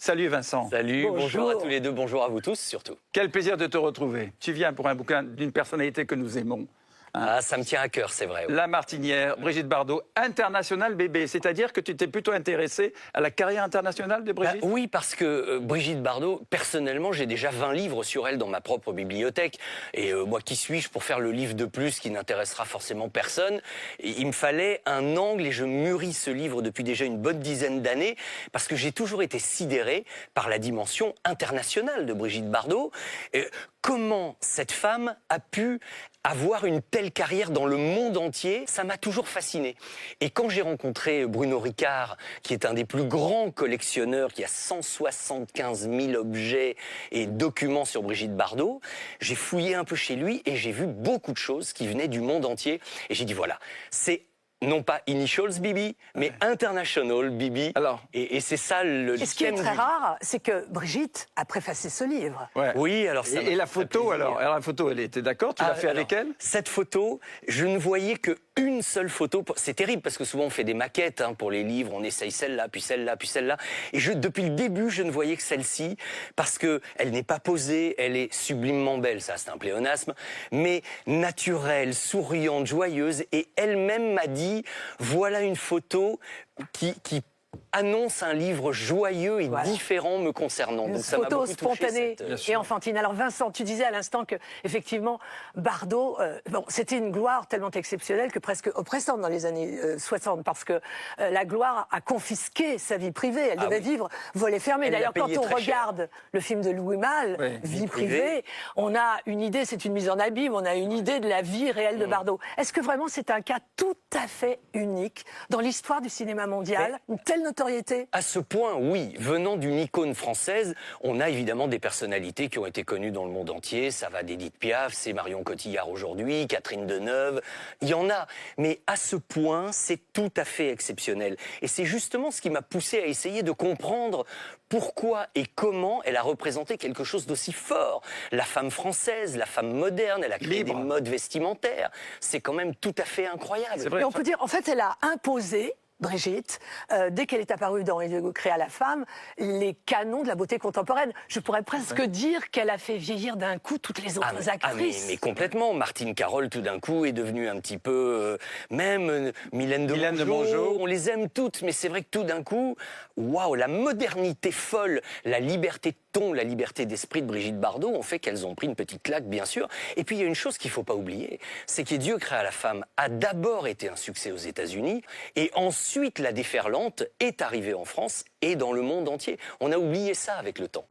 Salut Vincent. Salut, bonjour à tous les deux, bonjour à vous tous surtout. Quel plaisir de te retrouver. Tu viens pour un bouquin d'une personnalité que nous aimons. Ah, ça me tient à cœur, c'est vrai. Oui. La Martinière, Brigitte Bardot, internationale bébé. C'est-à-dire que tu t'es plutôt intéressé à la carrière internationale de Brigitte? Oui, parce que Brigitte Bardot, personnellement, j'ai déjà 20 livres sur elle dans ma propre bibliothèque. Et moi, qui suis-je pour faire le livre de plus qui n'intéressera forcément personne? Et il me fallait un angle et je mûris ce livre depuis déjà une bonne dizaine d'années parce que j'ai toujours été sidéré par la dimension internationale de Brigitte Bardot. Comment cette femme a pu avoir une telle carrière dans le monde entier, ça m'a toujours fasciné. Et quand j'ai rencontré Bruno Ricard, qui est un des plus grands collectionneurs, qui a 175 000 objets et documents sur Brigitte Bardot, j'ai fouillé un peu chez lui et j'ai vu beaucoup de choses qui venaient du monde entier. Et j'ai dit voilà, c'est non pas Initials Bibi, mais International Bibi. Alors. Et c'est ça le thème. Et ce qui est très rare, c'est que Brigitte a préfacé ce livre. Ouais. Oui, alors ça. Et la photo, alors la photo, elle était d'accord? Tu l'as fait avec elle? Cette photo, je ne voyais qu'une seule photo. C'est terrible parce que souvent on fait des maquettes pour les livres, on essaye celle-là, puis celle-là, puis celle-là. Et depuis le début, je ne voyais que celle-ci parce que elle n'est pas posée, elle est sublimement belle, ça c'est un pléonasme, mais naturelle, souriante, joyeuse. Et elle-même m'a dit, voilà une photo qui annonce un livre joyeux et différent me concernant. Une donc ça m'a photo beaucoup touché, spontanée et enfantine. Alors Vincent, tu disais à l'instant que effectivement Bardot, c'était une gloire tellement exceptionnelle que presque oppressante dans les années 60 parce que la gloire a confisqué sa vie privée. Elle devait vivre volet fermé. D'ailleurs, quand on regarde le film de Louis Malle, Vie privée, on a une idée, c'est une mise en abîme, on a une idée de la vie réelle de Bardot. Est-ce que vraiment c'est un cas tout à fait unique dans l'histoire du cinéma mondial, une telle notoriété? À ce point, oui. Venant d'une icône française, on a évidemment des personnalités qui ont été connues dans le monde entier. Ça va d'Édith Piaf, c'est Marion Cotillard aujourd'hui, Catherine Deneuve. Il y en a. Mais à ce point, c'est tout à fait exceptionnel. Et c'est justement ce qui m'a poussé à essayer de comprendre pourquoi et comment elle a représenté quelque chose d'aussi fort. La femme française, la femme moderne, elle a créé des modes vestimentaires. C'est quand même tout à fait incroyable. Et on peut dire, en fait, elle a imposé, Brigitte, dès qu'elle est apparue dans Il créa la femme, les canons de la beauté contemporaine. Je pourrais presque dire qu'elle a fait vieillir d'un coup toutes les autres actrices. Mais complètement. Martine Carole, tout d'un coup, est devenue un petit peu... même Mylène de Mongeau. On les aime toutes, mais c'est vrai que tout d'un coup, waouh, la modernité folle, la liberté de ton, la liberté d'esprit de Brigitte Bardot ont fait qu'elles ont pris une petite claque, bien sûr. Et puis, il y a une chose qu'il ne faut pas oublier, c'est que Dieu créa la femme a d'abord été un succès aux États-Unis, et ensuite, la déferlante est arrivée en France et dans le monde entier. On a oublié ça avec le temps.